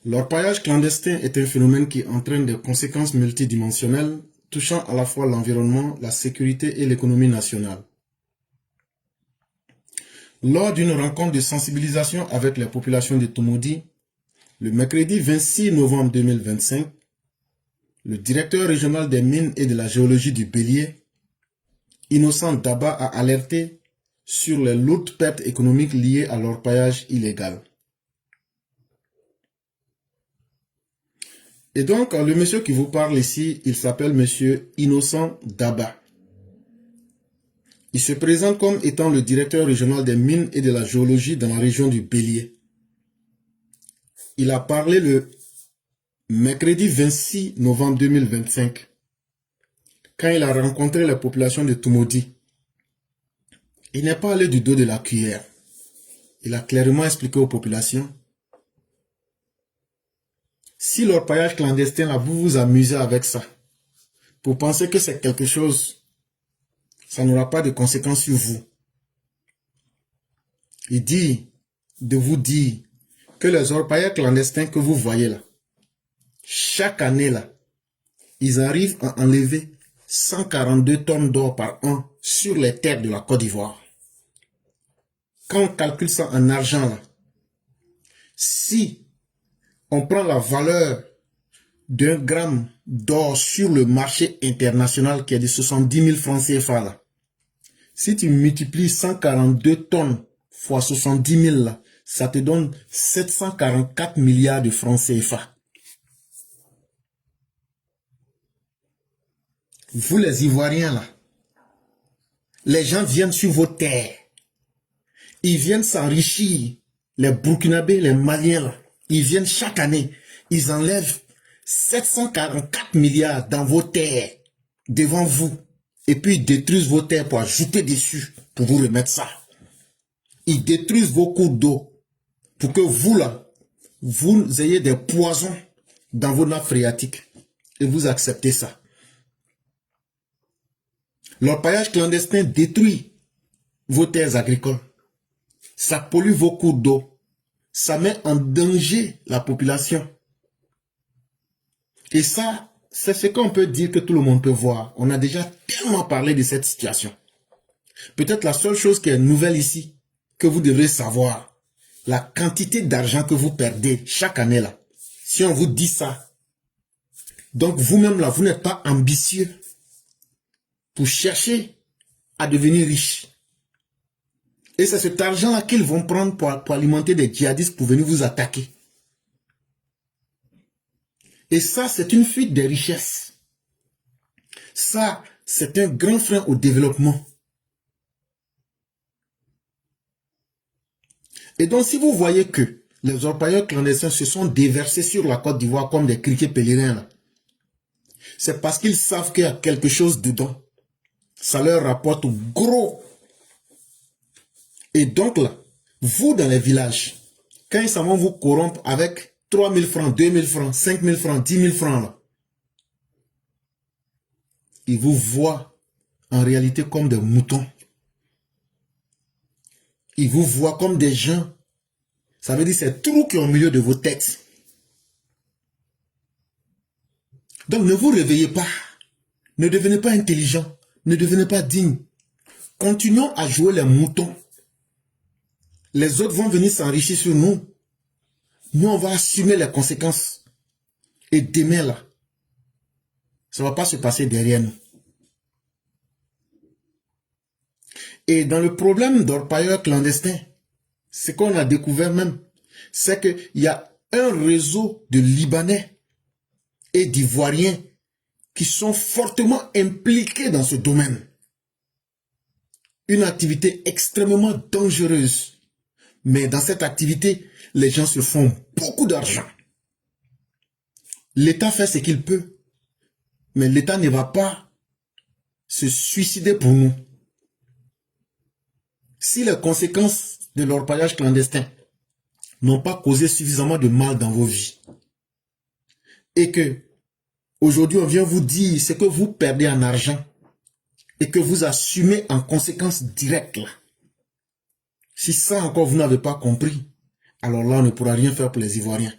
L'orpaillage clandestin est un phénomène qui entraîne des conséquences multidimensionnelles touchant à la fois l'environnement, la sécurité et l'économie nationale. Lors d'une rencontre de sensibilisation avec les populations de Tomodi, le mercredi 26 novembre 2025, le directeur régional des mines et de la géologie du Bélier, Innocent Daba, a alerté sur les lourdes pertes économiques liées à l'orpaillage illégal. Et donc, le monsieur qui vous parle ici, il s'appelle monsieur Innocent Daba. Il se présente comme étant le directeur régional des mines et de la géologie dans la région du Bélier. Il a parlé le mercredi 26 novembre 2025, quand il a rencontré la population de Tomodi. Il n'est pas allé du dos de la cuillère. Il a clairement expliqué aux populations: si l'orpaillage clandestin, là, vous vous amusez avec ça, pour penser que c'est quelque chose, ça n'aura pas de conséquences sur vous. Il dit de vous dire que les orpailleurs clandestins que vous voyez là, chaque année là, ils arrivent à enlever 142 tonnes d'or par an sur les terres de la Côte d'Ivoire. Quand on calcule ça en argent là, si on prend la valeur d'un gramme d'or sur le marché international qui est de 70 000 francs CFA là, si tu multiplies 142 tonnes fois 70 000 là, ça te donne 744 milliards de francs CFA. Vous les Ivoiriens là, les gens viennent sur vos terres. Ils viennent s'enrichir. Les Burkinabés, les Maliens là, ils viennent chaque année. Ils enlèvent 744 milliards dans vos terres devant vous. Et puis ils détruisent vos terres pour ajouter dessus, pour vous remettre ça. Ils détruisent vos cours d'eau pour que vous là, vous ayez des poisons dans vos nappes phréatiques. Et vous acceptez ça. L'orpaillage clandestin détruit vos terres agricoles. Ça pollue vos cours d'eau. Ça met en danger la population. Et ça, c'est ce qu'on peut dire que tout le monde peut voir. On a déjà tellement parlé de cette situation. Peut-être la seule chose qui est nouvelle ici, que vous devrez savoir, la quantité d'argent que vous perdez chaque année là. Si on vous dit ça, donc vous-même là, vous n'êtes pas ambitieux pour chercher à devenir riche. Et c'est cet argent-là qu'ils vont prendre pour alimenter des djihadistes pour venir vous attaquer. Et ça, c'est une fuite des richesses. Ça, c'est un grand frein au développement. Et donc, si vous voyez que les orpailleurs clandestins se sont déversés sur la Côte d'Ivoire comme des criquets pèlerins, c'est parce qu'ils savent qu'il y a quelque chose dedans. Ça leur rapporte gros. Et donc là, vous dans les villages, quand ils s'en vont vous corrompre avec 3 000 francs, 2 000 francs, 5 000 francs, 10 000 francs là, ils vous voient en réalité comme des moutons. Ils vous voient comme des gens. Ça veut dire c'est trou qui est au milieu de vos têtes. Donc ne vous réveillez pas. Ne devenez pas intelligent. Ne devenez pas digne. Continuons à jouer les moutons. Les autres vont venir s'enrichir sur nous. Nous, on va assumer les conséquences. Et demain, là, ça ne va pas se passer derrière nous. Et dans le problème d'orpailleurs clandestins, ce qu'on a découvert même, c'est qu'il y a un réseau de Libanais et d'Ivoiriens qui sont fortement impliqués dans ce domaine. Une activité extrêmement dangereuse. Mais dans cette activité, les gens se font beaucoup d'argent. L'État fait ce qu'il peut. Mais l'État ne va pas se suicider pour nous. Si les conséquences de l'orpaillage clandestin n'ont pas causé suffisamment de mal dans vos vies, et que aujourd'hui on vient vous dire ce que vous perdez en argent, et que vous assumez en conséquence directe là, si ça encore vous n'avez pas compris, alors là on ne pourra rien faire pour les Ivoiriens.